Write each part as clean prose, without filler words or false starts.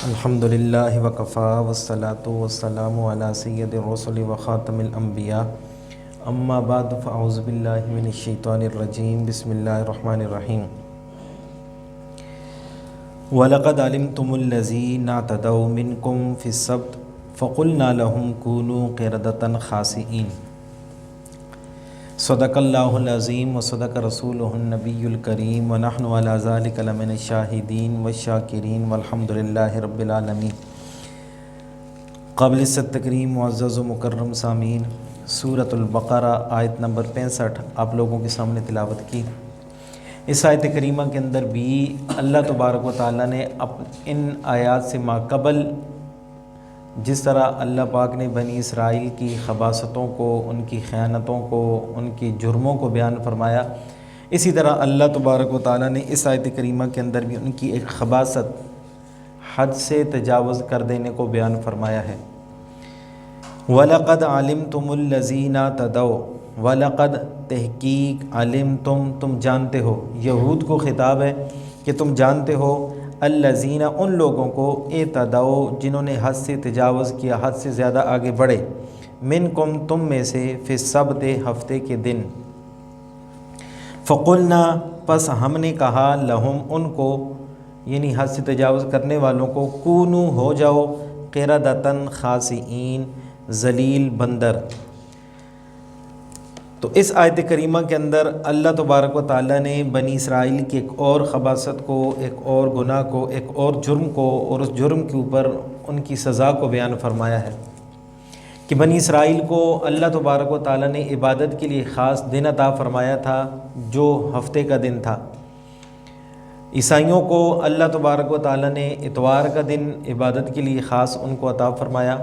الحمدللہ وکفا والصلاة والسلام علی سید الرسل وخاتم الانبیاء اما بعد فاعوذ باللہ من الشیطان الرجیم بسم اللہ الرحمن الرحیم وَلَقَدْ عَلِمْتُمُ الَّذِينَ اعْتَدَوْا مِنْكُمْ فِي السَّبْتِ فَقُلْنَا لَهُمْ كُونُوا قِرَدَةً خَاسِئِينَ۔ صدق اللہ العظیم وصدق رسولہ النبی الکریم ونحن علی ذلک لمن الشاہدین والشاکرین والحمد للہ رب العالمین۔ قابل تکریم معزز و مکرم سامعین، سورۃ البقرہ آیت نمبر 65 آپ لوگوں کے سامنے تلاوت کی۔ اس آیت کریمہ کے اندر بھی اللہ تبارک و تعالیٰ نے ان آیات سے ماقبل جس طرح اللہ پاک نے بنی اسرائیل کی خباثتوں کو، ان کی خیانتوں کو، ان کی جرموں کو بیان فرمایا، اسی طرح اللہ تبارک و تعالیٰ نے اس آیت کریمہ کے اندر بھی ان کی ایک خباثت، حد سے تجاوز کر دینے کو بیان فرمایا ہے۔ وَلَقَدْ عَلِمْتُمُ الَّذِينَ اعْتَدَوْا، وَلَقَدْ تحقیق، علمتم تم جانتے ہو، یہود کو خطاب ہے کہ تم جانتے ہو، الذین ان لوگوں کو، اعتدوا جنہوں نے حد سے تجاوز کیا، حد سے زیادہ آگے بڑھے، منکم تم میں سے، فی السبت ہفتے کے دن، فقلنا پس ہم نے کہا، لہم ان کو، یعنی حد سے تجاوز کرنے والوں کو، کونو ہو جاؤ، قردۃ خاسئین ذلیل بندر۔ تو اس آیت کریمہ کے اندر اللہ تبارک و تعالیٰ نے بنی اسرائیل کی ایک اور خباثت کو، ایک اور گناہ کو، ایک اور جرم کو، اور اس جرم کے اوپر ان کی سزا کو بیان فرمایا ہے کہ بنی اسرائیل کو اللہ تبارک و تعالیٰ نے عبادت کے لیے خاص دن عطا فرمایا تھا جو ہفتے کا دن تھا۔ عیسائیوں کو اللہ تبارک و تعالیٰ نے اتوار کا دن عبادت کے لیے خاص ان کو عطا فرمایا۔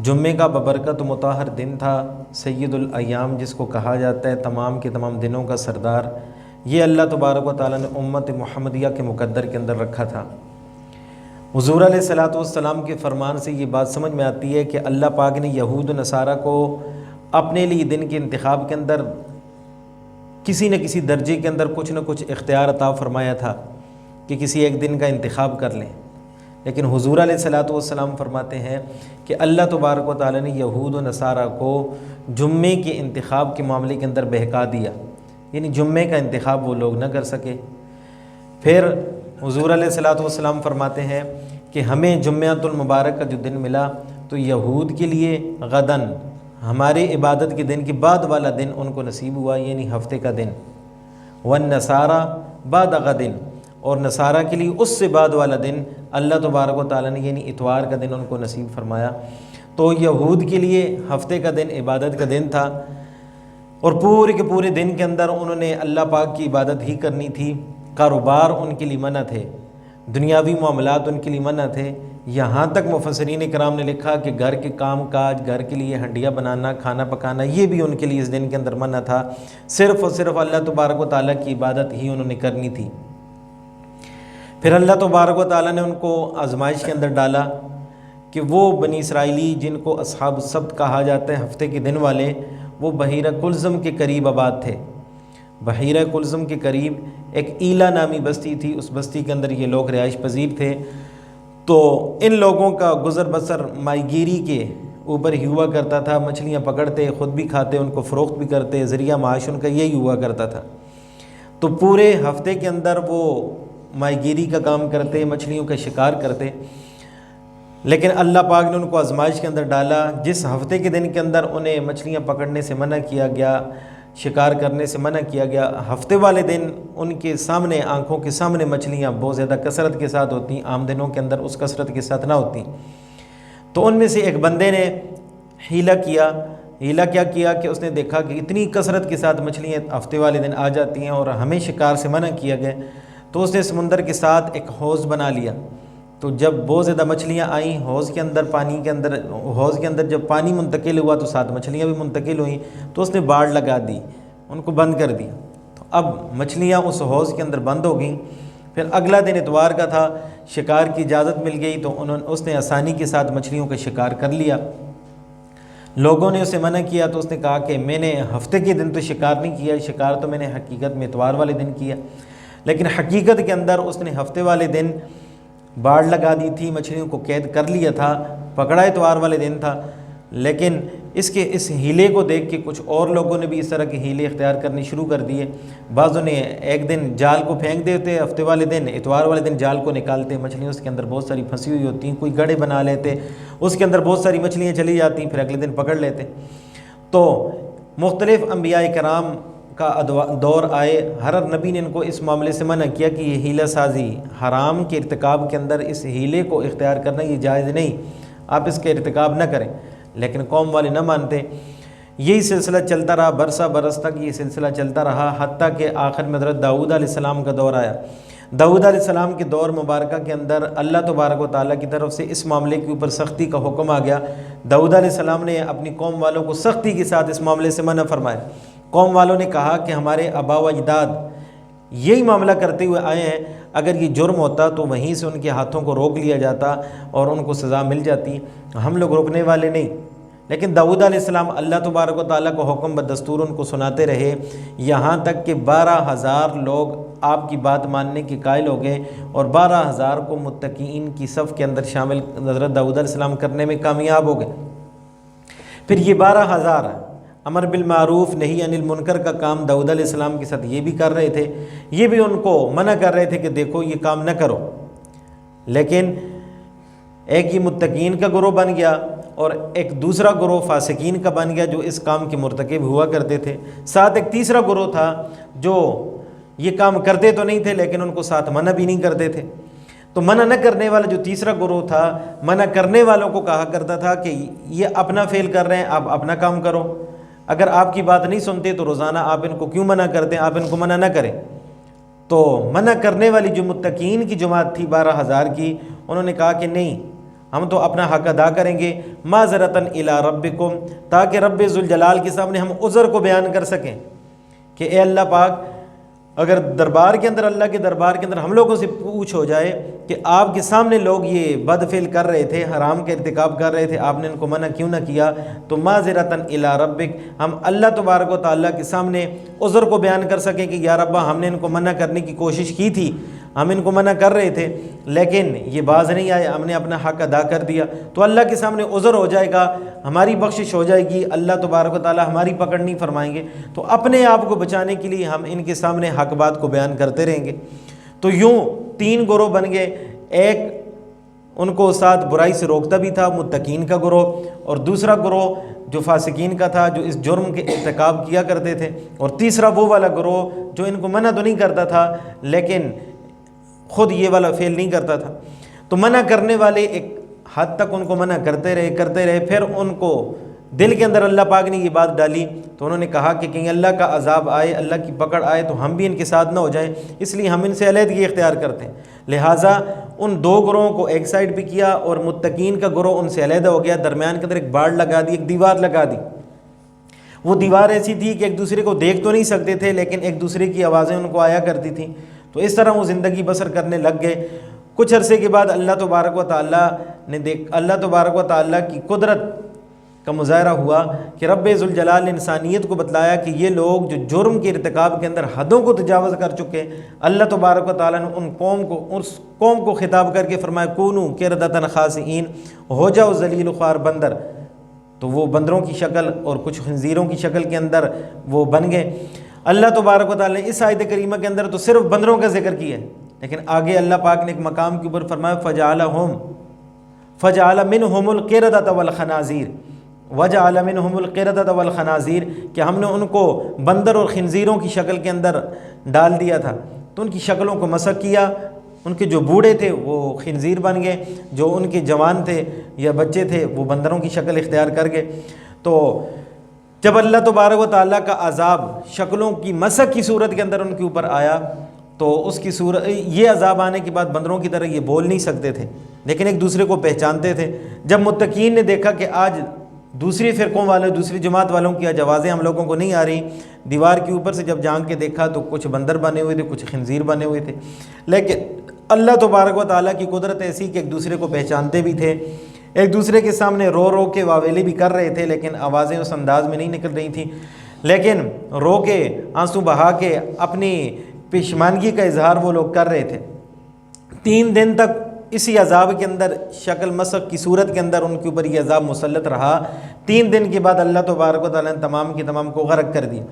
جمعے کا ببرکت و مطہر دن تھا، سید الایام جس کو کہا جاتا ہے، تمام کے تمام دنوں کا سردار، یہ اللہ تبارک و تعالیٰ نے امت محمدیہ کے مقدر کے اندر رکھا تھا۔ حضور علیہ الصلوۃ والسلام کے فرمان سے یہ بات سمجھ میں آتی ہے کہ اللہ پاک نے یہود و نصارہ کو اپنے لیے دن کے انتخاب کے اندر کسی نہ کسی درجے کے اندر کچھ نہ کچھ اختیار عطا فرمایا تھا کہ کسی ایک دن کا انتخاب کر لیں، لیکن حضور علیہ الصلوۃ والسلام فرماتے ہیں کہ اللہ تبارک و تعالیٰ نے یہود و نصارہ کو جمعے کے انتخاب کے معاملے کے اندر بہکا دیا، یعنی جمعے کا انتخاب وہ لوگ نہ کر سکے۔ پھر حضور علیہ الصلوۃ والسلام فرماتے ہیں کہ ہمیں جمعۃ المبارک کا جو دن ملا تو یہود کے لیے غدن، ہمارے عبادت کے دن کے بعد والا دن ان کو نصیب ہوا، یعنی ہفتے کا دن، والنصارى بعد غد، اور نصارہ کے لیے اس سے بعد والا دن اللہ تبارک و تعالیٰ نے یعنی اتوار کا دن ان کو نصیب فرمایا۔ تو یہود کے لیے ہفتے کا دن عبادت کا دن تھا، اور پورے کے پورے دن کے اندر انہوں نے اللہ پاک کی عبادت ہی کرنی تھی۔ کاروبار ان کے لیے منع تھے، دنیاوی معاملات ان کے لیے منع تھے، یہاں تک مفسرین کرام نے لکھا کہ گھر کے کام کاج، گھر کے لیے ہنڈیاں بنانا، کھانا پکانا، یہ بھی ان کے لیے اس دن کے اندر منع تھا۔ صرف اور صرف اللہ تبارک و تعالیٰ کی عبادت ہی انہوں نے کرنی تھی۔ پھر اللہ تبارک و تعالیٰ نے ان کو آزمائش کے اندر ڈالا کہ وہ بنی اسرائیلی جن کو اصحاب السبت کہا جاتا ہے، ہفتے کے دن والے، وہ بحیرہ کلزم کے قریب آباد تھے۔ بحیرہ کلزم کے قریب ایک ایلا نامی بستی تھی، اس بستی کے اندر یہ لوگ رہائش پذیر تھے۔ تو ان لوگوں کا گزر بسر ماہی گیری کے اوپر ہی ہوا کرتا تھا، مچھلیاں پکڑتے، خود بھی کھاتے، ان کو فروخت بھی کرتے، ذریعہ معاش ان کا یہی ہوا کرتا تھا۔ تو پورے ہفتے کے اندر وہ ماہی گیری کا کام کرتے، مچھلیوں کا شکار کرتے، لیکن اللہ پاک نے ان کو آزمائش کے اندر ڈالا۔ جس ہفتے کے دن کے اندر انہیں مچھلیاں پکڑنے سے منع کیا گیا، شکار کرنے سے منع کیا گیا، ہفتے والے دن ان کے سامنے، آنکھوں کے سامنے مچھلیاں بہت زیادہ کثرت کے ساتھ ہوتی، عام دنوں کے اندر اس کثرت کے ساتھ نہ ہوتی۔ تو ان میں سے ایک بندے نے حیلہ کیا۔ حیلہ کیا کیا کہ اس نے دیکھا کہ اتنی کثرت کے ساتھ مچھلیاں ہفتے والے دن آ جاتی ہیں اور ہمیں شکار سے منع کیا گیا، تو اس نے سمندر کے ساتھ ایک حوض بنا لیا۔ تو جب بہت زیادہ مچھلیاں آئیں حوض کے اندر، پانی کے اندر، حوض کے اندر جب پانی منتقل ہوا تو ساتھ مچھلیاں بھی منتقل ہوئیں، تو اس نے باڑ لگا دی، ان کو بند کر دیا۔ تو اب مچھلیاں اس حوض کے اندر بند ہو گئیں۔ پھر اگلا دن اتوار کا تھا، شکار کی اجازت مل گئی، تو اس نے آسانی کے ساتھ مچھلیوں کا شکار کر لیا۔ لوگوں نے اسے منع کیا تو اس نے کہا کہ میں نے ہفتے کے دن تو شکار نہیں کیا، شکار تو میں نے حقیقت میں اتوار والے دن کیا۔ لیکن حقیقت کے اندر اس نے ہفتے والے دن باڑ لگا دی تھی، مچھلیوں کو قید کر لیا تھا، پکڑا اتوار والے دن تھا۔ لیکن اس ہیلے کو دیکھ کے کچھ اور لوگوں نے بھی اس طرح کے ہیلے اختیار کرنے شروع کر دیے۔ بعضوں نے ایک دن جال کو پھینک دیتے، ہفتے والے دن اتوار والے دن جال کو نکالتے، مچھلیاں اس کے اندر بہت ساری پھنسی ہوئی ہوتی ہیں، کوئی گڑھے بنا لیتے، اس کے اندر بہت ساری مچھلیاں چلی جاتی ہیں، پھر اگلے دن پکڑ لیتے۔ تو مختلف انبیاء کرام کا دور آئے، ہر نبی نے ان کو اس معاملے سے منع کیا کہ یہ ہیلہ سازی، حرام کے ارتکاب کے اندر اس ہیلے کو اختیار کرنا یہ جائز نہیں، آپ اس کے ارتکاب نہ کریں۔ لیکن قوم والے نہ مانتے، یہی سلسلہ چلتا رہا، برسہ برس تک یہ سلسلہ چلتا رہا، حتیٰ کہ آخر میں حضرت داؤد علیہ السلام کا دور آیا۔ داؤد علیہ السلام کے دور مبارکہ کے اندر اللہ تبارک و تعالیٰ کی طرف سے اس معاملے کے اوپر سختی کا حکم آ گیا۔ داؤد علیہ السلام نے اپنی قوم والوں کو سختی کے ساتھ اس معاملے سے منع فرمایا۔ قوم والوں نے کہا کہ ہمارے آبا و اجداد یہی معاملہ کرتے ہوئے آئے ہیں، اگر یہ جرم ہوتا تو وہیں سے ان کے ہاتھوں کو روک لیا جاتا اور ان کو سزا مل جاتی، ہم لوگ روکنے والے نہیں۔ لیکن داؤد علیہ السلام اللہ تبارک و تعالیٰ کو حکم بدستور ان کو سناتے رہے، یہاں تک کہ 12,000 لوگ آپ کی بات ماننے کے قائل ہو گئے اور 12,000 کو متقین کی صف کے اندر شامل حضرت داؤد علیہ السلام کرنے میں کامیاب ہو گئے۔ پھر یہ 12,000 امر بالمعروف نہی عن المنکر کا کام داؤد علیہ السلام کے ساتھ یہ بھی کر رہے تھے، یہ بھی ان کو منع کر رہے تھے کہ دیکھو یہ کام نہ کرو۔ لیکن ایک یہ متقین کا گروہ بن گیا اور ایک دوسرا گروہ فاسقین کا بن گیا جو اس کام کے مرتکب ہوا کرتے تھے۔ ساتھ ایک تیسرا گروہ تھا جو یہ کام کرتے تو نہیں تھے لیکن ان کو ساتھ منع بھی نہیں کرتے تھے۔ تو منع نہ کرنے والا جو تیسرا گروہ تھا، منع کرنے والوں کو کہا کرتا تھا کہ یہ اپنا فعل کر رہے ہیں، آپ اپنا کام کرو، اگر آپ کی بات نہیں سنتے تو روزانہ آپ ان کو کیوں منع کرتے ہیں، آپ ان کو منع نہ کریں۔ تو منع کرنے والی جو متقین کی جماعت تھی 12,000 کی، انہوں نے کہا کہ نہیں، ہم تو اپنا حق ادا کریں گے، معذرتاً الی ربکم، تاکہ رب ذوالجلال کے سامنے ہم عذر کو بیان کر سکیں کہ اے اللہ پاک، اگر دربار کے اندر، اللہ کے دربار کے اندر ہم لوگوں سے پوچھ ہو جائے کہ آپ کے سامنے لوگ یہ بد فعل کر رہے تھے، حرام کے ارتکاب کر رہے تھے، آپ نے ان کو منع کیوں نہ کیا، تو معذرتاً الی ربک، ہم اللہ تبارک و تعالیٰ کے سامنے عذر کو بیان کر سکیں کہ یا ربا، ہم نے ان کو منع کرنے کی کوشش کی تھی، ہم ان کو منع کر رہے تھے لیکن یہ باز نہیں آئے، ہم نے اپنا حق ادا کر دیا، تو اللہ کے سامنے عذر ہو جائے گا، ہماری بخشش ہو جائے گی، اللہ تبارک و تعالیٰ ہماری پکڑ نہیں فرمائیں گے۔ تو اپنے آپ کو بچانے کے لیے ہم ان کے سامنے حق بات کو بیان کرتے رہیں گے۔ تو یوں 3 گروہ بن گئے، ایک ان کو ساتھ برائی سے روکتا بھی تھا، متقین کا گروہ، اور دوسرا گروہ جو فاسقین کا تھا جو اس جرم کے ارتکاب کیا کرتے تھے، اور تیسرا وہ والا گروہ جو ان کو منع تو نہیں کرتا تھا لیکن خود یہ والا فعل نہیں کرتا تھا۔ تو منع کرنے والے ایک حد تک ان کو منع کرتے رہے، پھر ان کو دل کے اندر اللہ پاک نے یہ بات ڈالی تو انہوں نے کہا کہ کہیں اللہ کا عذاب آئے، اللہ کی پکڑ آئے تو ہم بھی ان کے ساتھ نہ ہو جائیں، اس لیے ہم ان سے علیحدگی اختیار کرتے ہیں۔ لہٰذا ان 2 گروہوں کو ایک سائڈ پہ کیا اور متقین کا گروہ ان سے علیحدہ ہو گیا، درمیان کے اندر ایک باڑ لگا دی، ایک دیوار لگا دی۔ وہ دیوار ایسی تھی کہ ایک دوسرے کو دیکھ تو نہیں سکتے تھے لیکن ایک دوسرے کی آوازیں ان کو آیا کرتی تھیں۔ تو اس طرح وہ زندگی بسر کرنے لگ گئے۔ کچھ عرصے کے بعد اللہ تبارک و تعالیٰ کی قدرت کا مظاہرہ ہوا کہ رب ذوالجلال نے انسانیت کو بتلایا کہ یہ لوگ جو جرم کے ارتکاب کے اندر حدوں کو تجاوز کر چکے، اللہ تبارک و تعالیٰ نے اس قوم کو خطاب کر کے فرمایا کونوا قردۃ خاسئین، ہو جاؤ ذلیل خوار بندر۔ تو وہ بندروں کی شکل اور کچھ خنزیروں کی شکل کے اندر وہ بن گئے۔ اللہ تبارک و تعالیٰ نے اس آیت کریمہ کے اندر تو صرف بندروں کا ذکر کیا ہے، لیکن آگے اللہ پاک نے ایک مقام کے اوپر فرمایا فجعل منہم القردۃ والخنازیر، وجعل منہم القردۃ والخنازیر، کہ ہم نے ان کو بندر اور خنزیروں کی شکل کے اندر ڈال دیا تھا۔ تو ان کی شکلوں کو مسخ کیا، ان کے جو بوڑھے تھے وہ خنزیر بن گئے، جو ان کے جوان تھے یا بچے تھے وہ بندروں کی شکل اختیار کر گئے۔ تو جب اللہ تبارک و تعالیٰ کا عذاب شکلوں کی مسخ کی صورت کے اندر ان کے اوپر آیا تو اس کی صورت یہ عذاب آنے کے بعد بندروں کی طرح یہ بول نہیں سکتے تھے لیکن ایک دوسرے کو پہچانتے تھے۔ جب متقین نے دیکھا کہ آج دوسری فرقوں والے، دوسری جماعت والوں کی آج آوازیں ہم لوگوں کو نہیں آ رہی، دیوار کے اوپر سے جب جھانک کے دیکھا تو کچھ بندر بنے ہوئے تھے، کچھ خنزیر بنے ہوئے تھے، لیکن اللہ تبارک و تعالیٰ کی قدرت ایسی کہ ایک دوسرے کو پہچانتے بھی تھے، ایک دوسرے کے سامنے رو رو کے واویلے بھی کر رہے تھے لیکن آوازیں اس انداز میں نہیں نکل رہی تھیں، لیکن رو کے آنسو بہا کے اپنی پشیمانگی کا اظہار وہ لوگ کر رہے تھے۔ 3 دن تک اسی عذاب کے اندر شکل مسخ کی صورت کے اندر ان کے اوپر یہ عذاب مسلط رہا۔ 3 دن کے بعد اللہ تبارک و تعالیٰ نے تمام کے تمام کو غرق کر دیا۔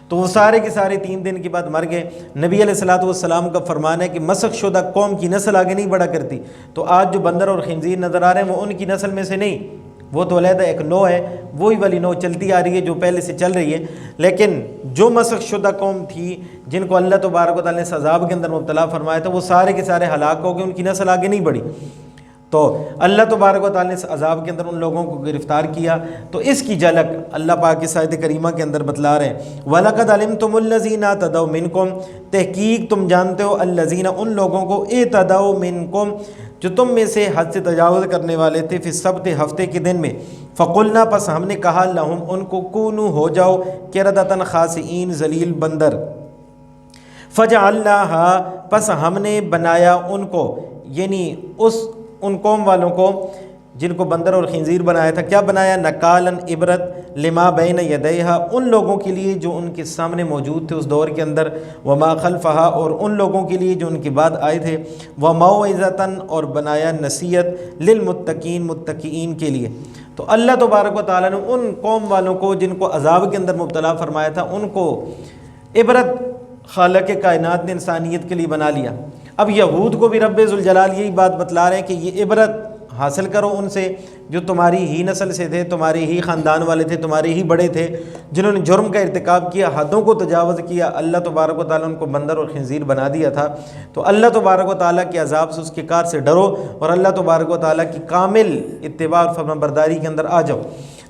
تو وہ سارے کے سارے 3 دن کے بعد مر گئے۔ نبی علیہ الصلوۃ والسلام کا فرمان ہے کہ مسخ شدہ قوم کی نسل آگے نہیں بڑھا کرتی۔ تو آج جو بندر اور خنزیر نظر آ رہے ہیں وہ ان کی نسل میں سے نہیں، وہ تو علیحدہ ایک نوع ہے، وہی والی نوع چلتی آ رہی ہے جو پہلے سے چل رہی ہے۔ لیکن جو مسخ شدہ قوم تھی جن کو اللہ تبارک و تعالیٰ نے اس عذاب کے اندر مبتلا فرمایا تھا، وہ سارے کے سارے ہلاک ہو گئے، ان کی نسل آگے نہیں بڑھی۔ تو اللہ تبارک و تعالیٰ نے اس عذاب کے اندر ان لوگوں کو گرفتار کیا۔ تو اس کی جھلک اللہ پاک کی آیت کریمہ کے اندر بتلا رہے ہیں، وَلَقَدْ عَلِمْتُمُ الَّذِينَ اعْتَدَوْا مِنْكُمْ، تحقیق تم جانتے ہو الَّذِينَ ان لوگوں کو اعْتَدَوْا مِنْكُمْ جو تم میں سے حد سے تجاوز کرنے والے تھے، فی السبت ہفتے کے دن میں، فَقُلْنَا پس ہم نے کہا لَهُمْ ان کو کونوا ہو جاؤ قِرَدَةً خَاسِئِينَ ذلیل بندر، فَجَعَلْنَاهَا پس ہم نے بنایا ان کو، یعنی ان قوم والوں کو جن کو بندر اور خنزیر بنایا تھا، کیا بنایا؟ نکالن عبرت لما بین یدیہا ان لوگوں کے لیے جو ان کے سامنے موجود تھے اس دور کے اندر، وما خلفہا اور ان لوگوں کے لیے جو ان کے بعد آئے تھے، وموعظۃ اور بنایا نصیحت للمتقین متقین کے لیے۔ تو اللہ تبارک و تعالیٰ نے ان قوم والوں کو جن کو عذاب کے اندر مبتلا فرمایا تھا ان کو عبرت خالق کائنات نے انسانیت کے لیے بنا لیا۔ اب یہود کو بھی رب ذوالجلال یہی بات بتلا رہے ہیں کہ یہ عبرت حاصل کرو ان سے جو تمہاری ہی نسل سے تھے، تمہارے ہی خاندان والے تھے، تمہارے ہی بڑے تھے، جنہوں نے جرم کا ارتکاب کیا، حدوں کو تجاوز کیا، اللہ تبارک و تعالیٰ ان کو بندر اور خنزیر بنا دیا تھا۔ تو اللہ تبارک و تعالیٰ کے عذاب سے، اس کے کار سے ڈرو اور اللہ تبارک و تعالیٰ کی کامل اتباع اور فرمانبرداری کے اندر آ جاؤ۔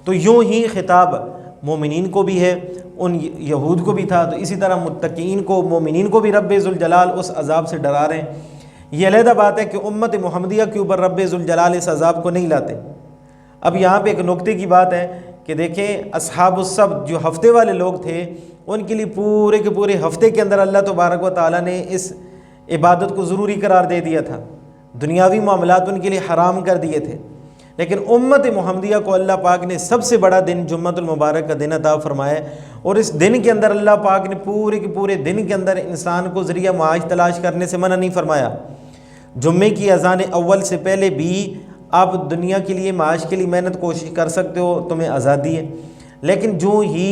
تو یوں ہی خطاب مومنین کو بھی ہے، ان یہود کو بھی تھا، تو اسی طرح متقین کو، مومنین کو بھی رب ذوالجلال اس عذاب سے ڈرا رہے ہیں۔ یہ علیحدہ بات ہے کہ امت محمدیہ کے اوپر رب ذوالجلال اس عذاب کو نہیں لاتے۔ اب یہاں پہ ایک نکتے کی بات ہے کہ دیکھیں اصحاب السبت جو ہفتے والے لوگ تھے، ان کے لیے پورے کے پورے ہفتے کے اندر اللہ تبارک و تعالیٰ نے اس عبادت کو ضروری قرار دے دیا تھا، دنیاوی معاملات ان کے لیے حرام کر دیے تھے۔ لیکن امت محمدیہ کو اللہ پاک نے سب سے بڑا دن جمعۃ المبارک کا دن عطا فرمایا، اور اس دن کے اندر اللہ پاک نے پورے کے پورے دن کے اندر انسان کو ذریعہ معاش تلاش کرنے سے منع نہیں فرمایا۔ جمعے کی اذان اول سے پہلے بھی آپ دنیا کے لیے معاش کے لیے محنت کوشش کر سکتے ہو، تمہیں آزادی ہے، لیکن جو ہی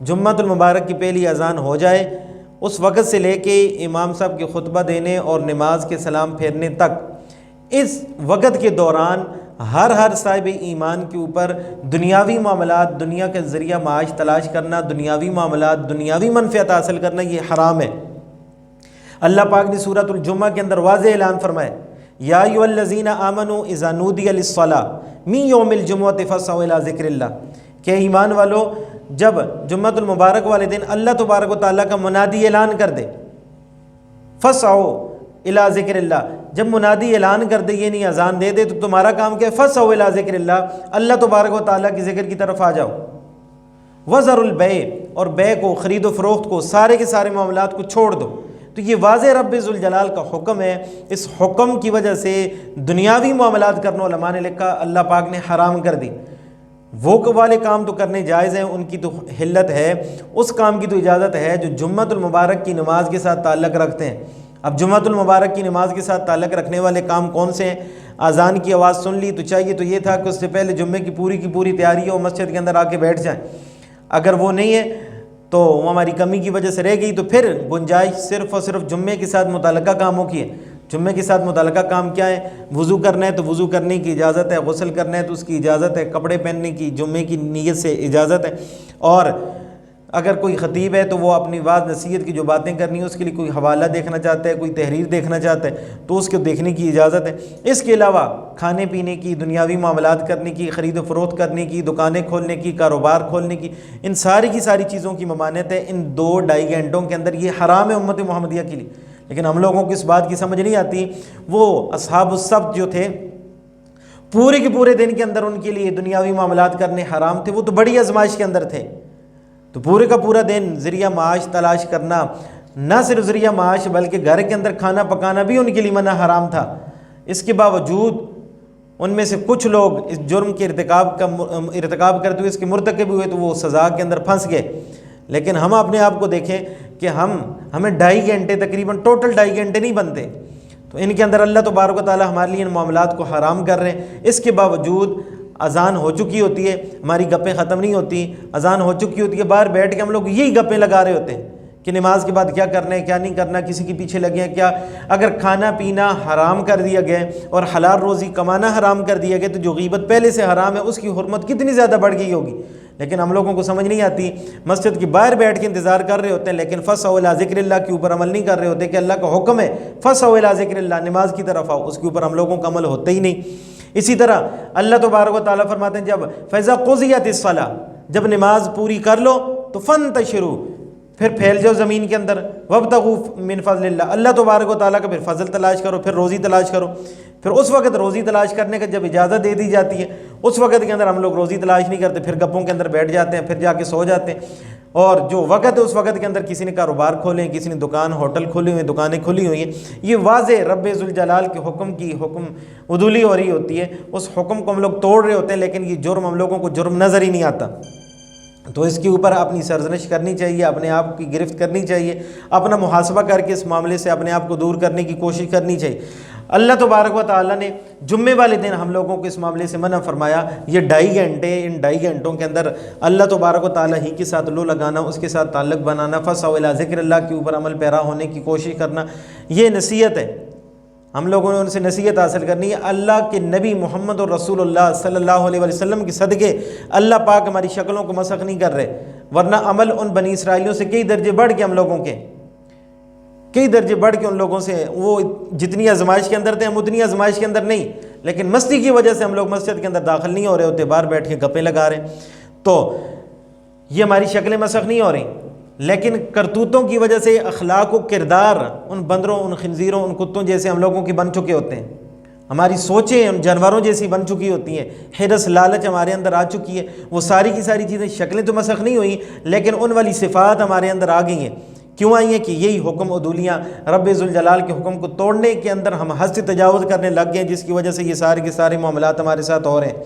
جمعۃ المبارک کی پہلی اذان ہو جائے اس وقت سے لے کے امام صاحب کے خطبہ دینے اور نماز کے سلام پھیرنے تک، اس وقت کے دوران ہر صاحب ایمان کے اوپر دنیاوی معاملات، دنیا کے ذریعہ معاش تلاش کرنا، دنیاوی معاملات، دنیاوی منفعت حاصل کرنا یہ حرام ہے۔ اللہ پاک نے سورۃ الجمعہ کے اندر واضح اعلان فرمایا، یا ایھا الذین آمنوا اذا نودی للصلاۃ من یوم الجمعۃ فاسعوا الی ذکر اللہ، کہ ایمان والو جب جمعۃ المبارک والے دن اللہ تبارک و تعالیٰ کا منادی اعلان کر دے، فاسعوا الی ذکر اللہ، جب منادی اعلان کر دے یعنی اذان دے دے تو تمہارا کام کیا ہے؟ فاسعوا الی ذکر اللہ، اللہ تبارک و تعالیٰ کی ذکر کی طرف آ جاؤ۔ وذروا البیع، اور بیع کو، خرید و فروخت کو، سارے کے سارے معاملات کو چھوڑ دو۔ تو یہ واضح رب ذوالجلال کا حکم ہے، اس حکم کی وجہ سے دنیاوی معاملات کرنا علماء نے لکھا اللہ پاک نے حرام کر دی۔ وہ والے کام تو کرنے جائز ہیں، ان کی تو حلت ہے، اس کام کی تو اجازت ہے جو جمعۃ المبارک کی نماز کے ساتھ تعلق رکھتے ہیں۔ اب جمعۃ المبارک کی نماز کے ساتھ تعلق رکھنے والے کام کون سے ہیں؟ اذان کی آواز سن لی تو چاہیے تو یہ تھا کہ اس سے پہلے جمعے کی پوری تیاری ہو، مسجد کے اندر آ کے بیٹھ جائیں۔ اگر وہ نہیں ہے تو وہ ہماری کمی کی وجہ سے رہ گئی، تو پھر گنجائش صرف اور صرف جمعے کے ساتھ متعلقہ کاموں کی ہے۔ جمعے کے ساتھ متعلقہ کام کیا ہے؟ وضو کرنا ہے تو وضو کرنے کی اجازت ہے، غسل کرنا ہے تو اس کی اجازت ہے، کپڑے پہننے کی جمعے کی نیت سے اجازت ہے، اور اگر کوئی خطیب ہے تو وہ اپنی وعظ نصیحت کی جو باتیں کرنی ہے اس کے لیے کوئی حوالہ دیکھنا چاہتا ہے، کوئی تحریر دیکھنا چاہتا ہے تو اس کو دیکھنے کی اجازت ہے۔ اس کے علاوہ کھانے پینے کی، دنیاوی معاملات کرنے کی، خرید و فروخت کرنے کی، دکانیں کھولنے کی، کاروبار کھولنے کی، ان ساری کی ساری چیزوں کی ممانعت ہے۔ ان 2-2.5 گھنٹوں کے اندر یہ حرام ہے امت محمدیہ کے لیے، لیکن ہم لوگوں کو اس بات کی سمجھ نہیں آتی۔ وہ اصحاب السبت جو تھے پورے کے پورے دن کے اندر ان کے لیے دنیاوی معاملات کرنے حرام تھے، وہ تو بڑی آزمائش کے اندر تھے، تو پورے کا پورا دن ذریعہ معاش تلاش کرنا، نہ صرف ذریعہ معاش بلکہ گھر کے اندر کھانا پکانا بھی ان کے لیے منع حرام تھا۔ اس کے باوجود ان میں سے کچھ لوگ اس جرم کے ارتکاب کرتے ہوئے اس کے مرتکب ہوئے تو وہ سزا کے اندر پھنس گئے۔ لیکن ہم اپنے آپ کو دیکھیں کہ ہمیں 2.5 گھنٹے تقریباً ٹوٹل 2.5 گھنٹے نہیں بنتے، تو ان کے اندر اللہ تبارک و تعالی ہمارے لیے ان معاملات کو حرام کر رہے ہیں۔ اس کے باوجود اذان ہو چکی ہوتی ہے، ہماری گپیں ختم نہیں ہوتی، اذان ہو چکی ہوتی ہے، باہر بیٹھ کے ہم لوگ یہی گپیں لگا رہے ہوتے ہیں کہ نماز کے بعد کیا کرنا ہے، کیا نہیں کرنا، کسی کے پیچھے لگے ہیں کیا۔ اگر کھانا پینا حرام کر دیا گیا اور حلال روزی کمانا حرام کر دیا گیا تو جو غیبت پہلے سے حرام ہے اس کی حرمت کتنی زیادہ بڑھ گئی ہوگی، لیکن ہم لوگوں کو سمجھ نہیں آتی۔ مسجد کے باہر بیٹھ کے انتظار کر رہے ہوتے ہیں لیکن فَاسْعَوْا إِلَىٰ ذِكْرِ اللَّهِ کے اوپر عمل نہیں کر رہے ہوتے کہ اللہ کا حکم ہے فَاسْعَوْا إِلَىٰ ذِكْرِ اللَّهِ، نماز کی طرف آؤ، اس کے اوپر ہم لوگوں کا عمل ہوتا ہی نہیں۔ اسی طرح اللہ تبارک و تعالیٰ فرماتے ہیں جب فَإِذَا قُضِيَتِ الصَّلَاةُ، جب نماز پوری کر لو تو فَانْتَشِرُوا، پھر پھیل جاؤ زمین کے اندر، وَابْتَغُوا مِنْ فَضْلِ اللَّهِ، اللہ تبارک و تعالیٰ کا پھر فضل تلاش کرو، پھر روزی تلاش کرو۔ پھر اس وقت روزی تلاش کرنے کا جب اجازت دے دی جاتی ہے اس وقت کے اندر ہم لوگ روزی تلاش نہیں کرتے، پھر گپوں کے اندر بیٹھ جاتے ہیں، پھر جا کے سو جاتے ہیں۔ اور جو وقت ہے اس وقت کے اندر کسی نے کاروبار کھولے ہیں، کسی نے دکان ہوٹل کھولے ہوئے، دکانیں کھلی ہوئی ہیں، یہ واضح رب ذوالجلال کے حکم کی حکم عدولی ہو رہی ہوتی ہے، اس حکم کو ہم لوگ توڑ رہے ہوتے ہیں لیکن یہ جرم ہم لوگوں کو جرم نظر ہی نہیں آتا۔ تو اس کے اوپر اپنی سرزنش کرنی چاہیے، اپنے آپ کی گرفت کرنی چاہیے، اپنا محاسبہ کر کے اس معاملے سے اپنے آپ کو دور کرنے کی کوشش کرنی چاہیے۔ اللہ تبارک و تعالیٰ نے جمعے والے دن ہم لوگوں کو اس معاملے سے منع فرمایا، یہ 2.5 گھنٹے، ان 2.5 گھنٹوں کے اندر اللہ تبارک و تعالیٰ ہی کے ساتھ لو لگانا، اس کے ساتھ تعلق بنانا، فَاسْعَوْا إِلَىٰ ذِكْرِ اللَّهِ کے اوپر عمل پیرا ہونے کی کوشش کرنا، یہ نصیحت ہے۔ ہم لوگوں نے ان سے نصیحت حاصل کرنی ہے۔ اللہ کے نبی محمد رسول اللہ صلی اللہ علیہ وسلم کے صدقے اللہ پاک ہماری شکلوں کو مسخ نہیں کر رہے، ورنہ عمل ان بنی اسرائیلیوں سے کئی درجے بڑھ کے ہم لوگوں کے، کئی درجے بڑھ کے ان لوگوں سے، وہ جتنی آزمائش کے اندر تھے ہم اتنی آزمائش کے اندر نہیں، لیکن مستی کی وجہ سے ہم لوگ مسجد کے اندر داخل نہیں ہو رہے ہوتے، باہر بیٹھ کے گپیں لگا رہے ہیں، تو یہ ہماری شکلیں مسخ نہیں ہو رہی، لیکن کرتوتوں کی وجہ سے اخلاق و کردار ان بندروں، ان خنزیروں، ان کتوں جیسے ہم لوگوں کی بن چکے ہوتے ہیں، ہماری سوچیں ان جانوروں جیسی بن چکی ہوتی ہیں، حرص لالچ ہمارے اندر آ چکی ہے، وہ ساری کی ساری چیزیں، شکلیں تو مسخ نہیں ہوئی لیکن ان والی صفات ہمارے اندر آ گئی ہیں۔ کیوں آئی ہیں؟ کہ یہی حکم عدولیاں رب ذوالجلال کے حکم کو توڑنے کے اندر ہم حد سے تجاوز کرنے لگ گئے ہیں، جس کی وجہ سے یہ سارے کے سارے معاملات ہمارے ساتھ ہو رہے ہیں۔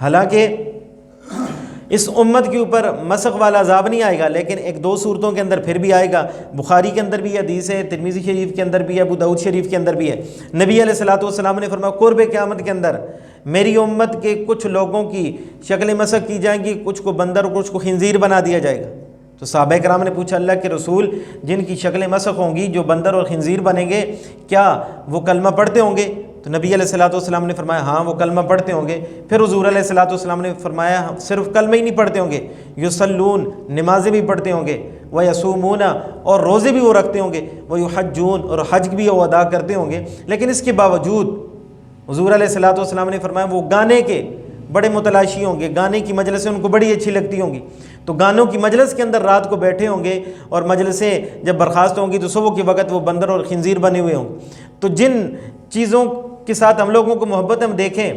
حالانکہ اس امت کے اوپر مسخ والا عذاب نہیں آئے گا، لیکن 1-2 صورتوں کے اندر پھر بھی آئے گا۔ بخاری کے اندر بھی حدیث ہے، ترمذی شریف کے اندر بھی ہے، ابو داؤد شریف کے اندر بھی ہے۔ نبی علیہ الصلوۃ والسلام نے فرمایا قرب قیامت کے اندر میری امت کے کچھ لوگوں کی شکلیں مسخ کی جائیں گی، کچھ کو بندر اور کچھ کو خنزیر بنا دیا جائے گا۔ تو صحابہ کرام نے پوچھا اللہ کے رسول، جن کی شکلیں مسخ ہوں گی، جو بندر اور خنزیر بنیں گے، کیا وہ کلمہ پڑھتے ہوں گے؟ تو نبی علیہ الصلوۃ والسلام نے فرمایا ہاں وہ کلمہ پڑھتے ہوں گے۔ پھر حضور علیہ الصلوۃ والسلام نے فرمایا صرف کلمہ ہی نہیں پڑھتے ہوں گے، یصلون، نمازیں بھی پڑھتے ہوں گے، ویصومون، اور روزے بھی وہ رکھتے ہوں گے، ویحجون، اور حج بھی وہ ادا کرتے ہوں گے، لیکن اس کے باوجود حضور علیہ الصلوۃ والسلام نے فرمایا وہ گانے کے بڑے متلاشی ہوں گے، گانے کی مجلسیں ان کو بڑی اچھی لگتی ہوں گی، تو گانوں کی مجلس کے اندر رات کو بیٹھے ہوں گے، اور مجلسیں جب برخاست ہوں گی تو صبح کے وقت وہ بندر اور خنزیر بنے ہوئے ہوں گے۔ تو جن چیزوں کے ساتھ ہم لوگوں کو محبت ہم دیکھیں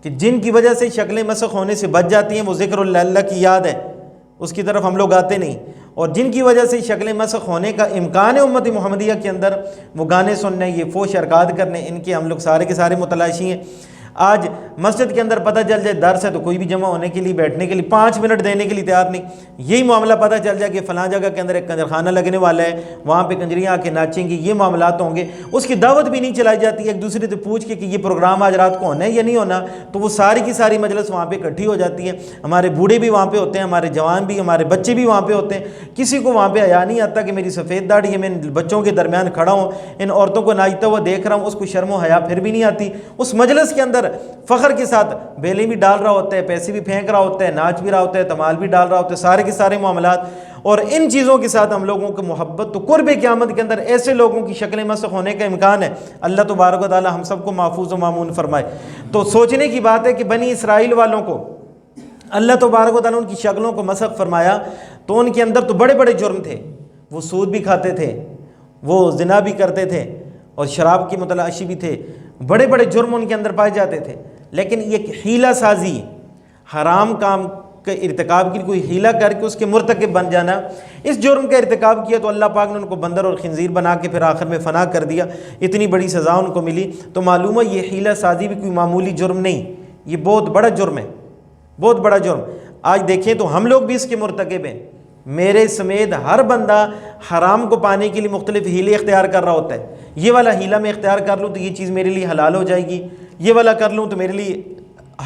کہ جن کی وجہ سے شکلیں مسخ ہونے سے بچ جاتی ہیں، وہ ذکر اللہ کی یاد ہے، اس کی طرف ہم لوگ آتے نہیں، اور جن کی وجہ سے شکلیں مسخ ہونے کا امکان ہے امت محمدیہ کے اندر، وہ گانے سننے، یہ فوش حرکات کرنے، ان کے ہم لوگ سارے کے سارے متلاشی ہیں۔ آج مسجد کے اندر پتہ چل جائے درس ہے تو کوئی بھی جمع ہونے کے لیے، بیٹھنے کے لیے 5 منٹ دینے کے لیے تیار نہیں۔ یہی معاملہ پتہ چل جائے کہ فلاں جگہ کے اندر ایک کنجر خانہ لگنے والا ہے، وہاں پہ کنجریاں آ کے ناچیں گی، یہ معاملات ہوں گے، اس کی دعوت بھی نہیں چلائی جاتی، ایک دوسرے سے پوچھ کے کہ یہ پروگرام آج رات کو ہونا ہے یا نہیں ہونا، تو وہ ساری کی ساری مجلس وہاں پہ اکٹھی ہو جاتی ہے، ہمارے بوڑھے بھی وہاں پہ ہوتے ہیں، ہمارے جوان بھی، ہمارے بچے بھی وہاں پہ ہوتے ہیں، کسی کو وہاں پہ حیا نہیں آتا کہ میری سفید داڑھی ہے، میں ان بچوں کے درمیان کھڑا ہوں، ان عورتوں کو ناچتا ہوا دیکھ رہا ہوں، اس کو شرم و حیا پھر بھی نہیں آتی۔ اس مجلس کے اندر فخر کے ساتھ بیلیں بھی ڈال رہا ہوتا ہے، پیسے بھی پھینک رہا ہوتا ہے، ناچ بھی رہا ہوتا ہے، تمال بھی ڈال رہا ہوتا ہے، سارے کے سارے معاملات، اور ان چیزوں کے ساتھ ہم لوگوں کو محبت، تو قرب قیامت کے اندر ایسے لوگوں کی شکلیں مسخ ہونے کا امکان ہے۔ اللہ تبارک و تعالی ہم سب کو محفوظ و مامون فرمائے۔ تو سوچنے کی بات ہے کہ بنی اسرائیل والوں کو اللہ تبارک و تعالی ان کی شکلوں کو مسخ فرمایا تو ان کے اندر تو بڑے بڑے جرم تھے، وہ سود بھی کھاتے تھے، وہ زنا بھی کرتے تھے، اور شراب کی متلاشی بھی تھے، بڑے بڑے جرم ان کے اندر پائے جاتے تھے، لیکن یہ حیلہ سازی، حرام کام کے ارتکاب کی کوئی حیلہ کر کے اس کے مرتکب بن جانا، اس جرم کا ارتکاب کیا تو اللہ پاک نے ان کو بندر اور خنزیر بنا کے پھر آخر میں فنا کر دیا، اتنی بڑی سزا ان کو ملی۔ تو معلوم ہے یہ حیلہ سازی بھی کوئی معمولی جرم نہیں، یہ بہت بڑا جرم ہے، بہت بڑا جرم۔ آج دیکھیں تو ہم لوگ بھی اس کے مرتکب ہیں، میرے سمیت ہر بندہ حرام کو پانے کے لیے مختلف ہیلے اختیار کر رہا ہوتا ہے. یہ والا ہیلا میں اختیار کر لوں تو یہ چیز میرے لیے حلال ہو جائے گی, یہ والا کر لوں تو میرے لیے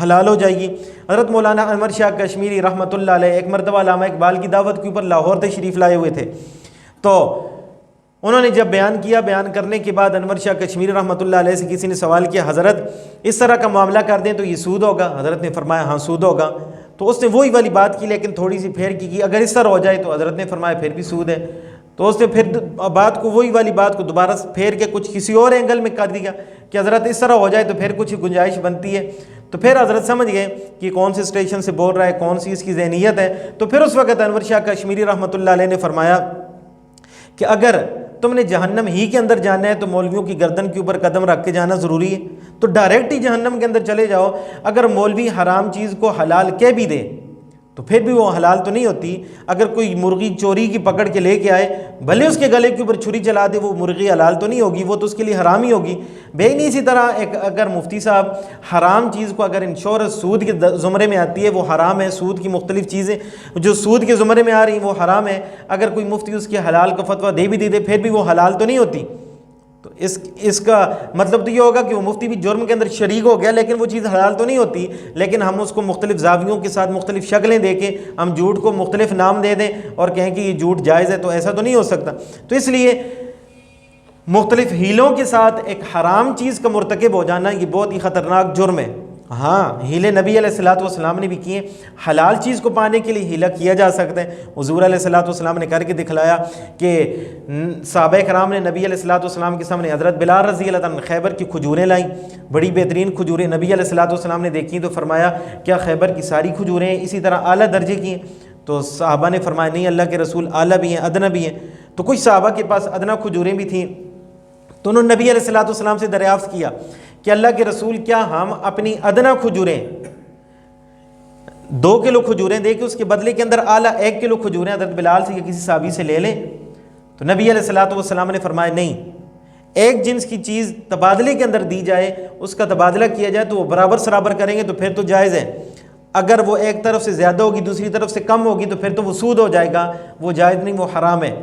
حلال ہو جائے گی. حضرت مولانا انور شاہ کشمیری رحمۃ اللہ علیہ ایک مرتبہ علامہ اقبال کی دعوت کے اوپر لاہور تشریف لائے ہوئے تھے. تو انہوں نے جب بیان کیا, بیان کرنے کے بعد انور شاہ کشمیری رحمۃ اللہ علیہ سے کسی نے سوال کیا, حضرت اس طرح کا معاملہ کر دیں تو یہ سود ہوگا؟ حضرت نے فرمایا ہاں سود ہوگا. تو اس نے وہی والی بات کی لیکن تھوڑی سی پھیر کی اگر اس طرح ہو جائے تو حضرت نے فرمایا پھر بھی سود ہے. تو اس نے پھر بات کو وہی والی بات کو دوبارہ پھیر کے کچھ کسی اور اینگل میں کر دیا کہ حضرت اس طرح ہو جائے تو پھر کچھ گنجائش بنتی ہے. تو پھر حضرت سمجھ گئے کہ کون سے اسٹیشن سے بول رہا ہے, کون سی اس کی ذہنیت ہے. تو پھر اس وقت انور شاہ کشمیری رحمۃ اللہ علیہ نے فرمایا کہ اگر تم نے جہنم ہی کے اندر جانا ہے تو مولویوں کی گردن کے اوپر قدم رکھ کے جانا ضروری ہے, تو ڈائریکٹ ہی جہنم کے اندر چلے جاؤ. اگر مولوی حرام چیز کو حلال کہہ بھی دے تو پھر بھی وہ حلال تو نہیں ہوتی. اگر کوئی مرغی چوری کی پکڑ کے لے کے آئے, بھلے اس کے گلے کے اوپر چھری چلا دے, وہ مرغی حلال تو نہیں ہوگی, وہ تو اس کے لیے حرام ہی ہوگی. بے نہیں اسی طرح اگر مفتی صاحب حرام چیز کو اگر انشورنس سود کے زمرے میں آتی ہے وہ حرام ہے, سود کی مختلف چیزیں جو سود کے زمرے میں آ رہی ہیں وہ حرام ہے, اگر کوئی مفتی اس کے حلال کا فتویٰ دے بھی دے پھر بھی وہ حلال تو نہیں ہوتی. تو اس کا مطلب تو یہ ہوگا کہ وہ مفتی بھی جرم کے اندر شریک ہو گیا لیکن وہ چیز حلال تو نہیں ہوتی. لیکن ہم اس کو مختلف زاویوں کے ساتھ مختلف شکلیں دے کے ہم جھوٹ کو مختلف نام دے دیں اور کہیں کہ یہ جھوٹ جائز ہے, تو ایسا تو نہیں ہو سکتا. تو اس لیے مختلف ہیلوں کے ساتھ ایک حرام چیز کا مرتکب ہو جانا یہ بہت ہی خطرناک جرم ہے. ہاں ہیلے نبی علیہ الصلوۃ والسلام نے بھی کیے, حلال چیز کو پانے کے لیے ہیلا کیا جا سکتا ہے. حضور علیہ الصلوۃ والسلام نے کر کے دکھلایا کہ صحابہ کرام نے نبی علیہ الصلوۃ والسلام کے سامنے حضرت بلال رضی اللہ عنہ خیبر کی کھجوریں لائیں, بڑی بہترین کھجوریں نبی علیہ الصلوۃ والسلام نے دیکھیں تو فرمایا کیا خیبر کی ساری کھجوریں ہیں اسی طرح اعلیٰ درجے کی ہیں؟ تو صحابہ نے فرمایا نہیں اللہ کے رسول, اعلیٰ بھی ہیں ادنا بھی ہیں. تو کچھ صحابہ کے پاس ادنا کھجوریں بھی تھیں, تو انہوں نے نبی علیہ الصلوۃ والسلام سے دریافت کیا کہ اللہ کے رسول کیا ہم اپنی ادنا کھجوریں 2 کلو کھجوریں دے کے اس کے بدلے کے اندر اعلیٰ 1 کلو کھجوریں حضرت بلال سے یا کسی صحابی سے لے لیں؟ تو نبی علیہ الصلوۃ والسلام نے فرمایا نہیں, ایک جنس کی چیز تبادلے کے اندر دی جائے, اس کا تبادلہ کیا جائے تو وہ برابر سرابر کریں گے تو پھر تو جائز ہے. اگر وہ ایک طرف سے زیادہ ہوگی دوسری طرف سے کم ہوگی تو پھر تو وہ سود ہو جائے گا, وہ جائز نہیں, وہ حرام ہے.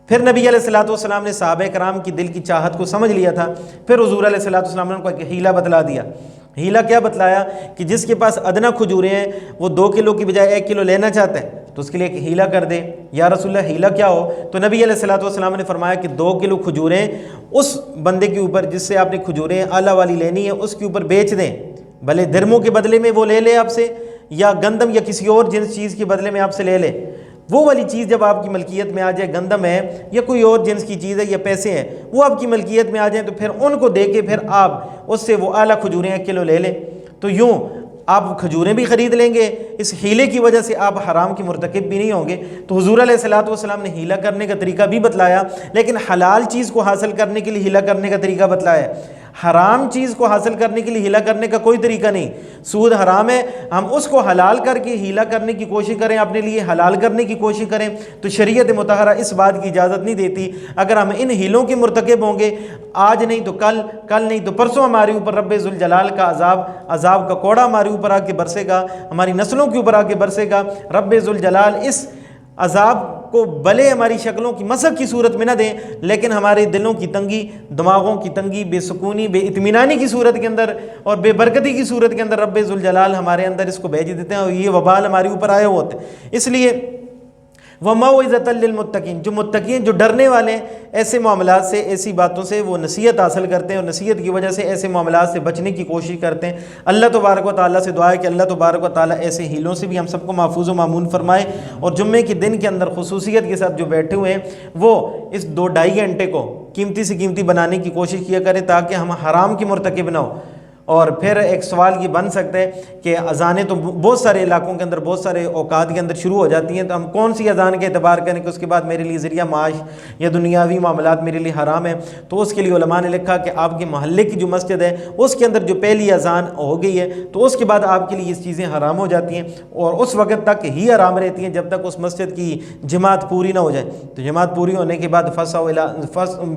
پھر نبی علیہ الصلوۃ والسلام نے صحابہ کرام کی دل کی چاہت کو سمجھ لیا تھا. پھر حضور علیہ الصلوۃ والسلام نے ان کو ایک ہیلا بتلا دیا. ہیلا کیا بتلایا کہ جس کے پاس ادنا کھجوریں ہیں وہ 2 کلو کی بجائے 1 کلو لینا چاہتا ہے تو اس کے لیے ایک ہیلا کر دے. یا رسول اللہ ہیلا کیا ہو؟ تو نبی علیہ الصلوۃ والسلام نے فرمایا کہ 2 کلو کھجوریں اس بندے کے اوپر جس سے آپ نے کھجوریں اعلیٰ والی لینی ہے اس کے اوپر بیچ دیں, بھلے درموں کے بدلے میں وہ لے لے آپ سے یا گندم یا کسی اور جنس چیز کے بدلے میں آپ سے لے لے. وہ والی چیز جب آپ کی ملکیت میں آ جائے, گندم ہے یا کوئی اور جنس کی چیز ہے یا پیسے ہیں, وہ آپ کی ملکیت میں آ جائیں تو پھر ان کو دے کے پھر آپ اس سے وہ اعلیٰ کھجوریں 1 کلو لے لیں. تو یوں آپ کھجوریں بھی خرید لیں گے, اس ہیلے کی وجہ سے آپ حرام کی مرتکب بھی نہیں ہوں گے. تو حضور علیہ الصلوۃ والسلام نے ہیلا کرنے کا طریقہ بھی بتلایا, لیکن حلال چیز کو حاصل کرنے کے لیے ہیلا کرنے کا طریقہ بتلایا. حرام چیز کو حاصل کرنے کے لیے ہیلا کرنے کا کوئی طریقہ نہیں. سود حرام ہے, ہم اس کو حلال کر کے ہیلا کرنے کی کوشش کریں, اپنے لیے حلال کرنے کی کوشش کریں, تو شریعت مطہرہ اس بات کی اجازت نہیں دیتی. اگر ہم ان ہیلوں کے مرتکب ہوں گے, آج نہیں تو کل, کل نہیں تو پرسوں ہمارے اوپر رب ذوالجلال کا عذاب کا کوڑا ہمارے اوپر آ کے برسے گا, ہماری نسلوں کے اوپر آ کے برسے گا. رب ذوالجلال اس عذاب کو بھلے ہماری شکلوں کی مسخ کی صورت میں نہ دیں, لیکن ہمارے دلوں کی تنگی, دماغوں کی تنگی, بے سکونی, بے اطمینانی کی صورت کے اندر اور بے برکتی کی صورت کے اندر رب ذوالجلال ہمارے اندر اس کو بھیج دیتے ہیں اور یہ وبال ہمارے اوپر آئے ہوتے ہیں. اس لیے وَمَوْعِظَةً لِّلْمُتَّقِينَ, جو متقین, جو ڈرنے والے ہیں, ایسے معاملات سے, ایسی باتوں سے وہ نصیحت حاصل کرتے ہیں اور نصیحت کی وجہ سے ایسے معاملات سے بچنے کی کوشش کرتے ہیں. اللہ تبارک و تعالیٰ سے دعا ہے کہ اللہ تبارک و تعالیٰ ایسے ہیلوں سے بھی ہم سب کو محفوظ و مامون فرمائے, اور جمعے کے دن کے اندر خصوصیت کے ساتھ جو بیٹھے ہوئے ہیں وہ اس 2-2.5 گھنٹے کو قیمتی سے قیمتی بنانے کی کوشش کیا کریں تاکہ ہم حرام کی مرتکب نہ ہو. اور پھر ایک سوال یہ بن سکتا ہے کہ اذانیں تو بہت سارے علاقوں کے اندر, بہت سارے اوقات کے اندر شروع ہو جاتی ہیں, تو ہم کون سی اذان کے اعتبار کریں کہ اس کے بعد میرے لیے ذریعہ معاش یا دنیاوی معاملات میرے لیے حرام ہیں؟ تو اس کے لیے علماء نے لکھا کہ آپ کے محلے کی جو مسجد ہے اس کے اندر جو پہلی اذان ہو گئی ہے تو اس کے بعد آپ کے لیے اس چیزیں حرام ہو جاتی ہیں, اور اس وقت تک ہی حرام رہتی ہیں جب تک اس مسجد کی جماعت پوری نہ ہو جائے. تو جماعت پوری ہونے کے بعد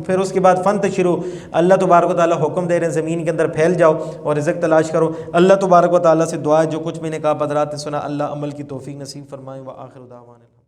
پھر اس کے بعد فانتشروا, اللہ تبارک و تعالیٰ حکم دے رہے ہیں زمین کے اندر پھیل جاؤ اور رزق تلاش کرو. اللہ تبارک و تعالیٰ سے دعا ہے جو کچھ میں نے کہا حضرات نے سنا, اللہ عمل کی توفیق نصیب فرمائے. وآخر دعوانا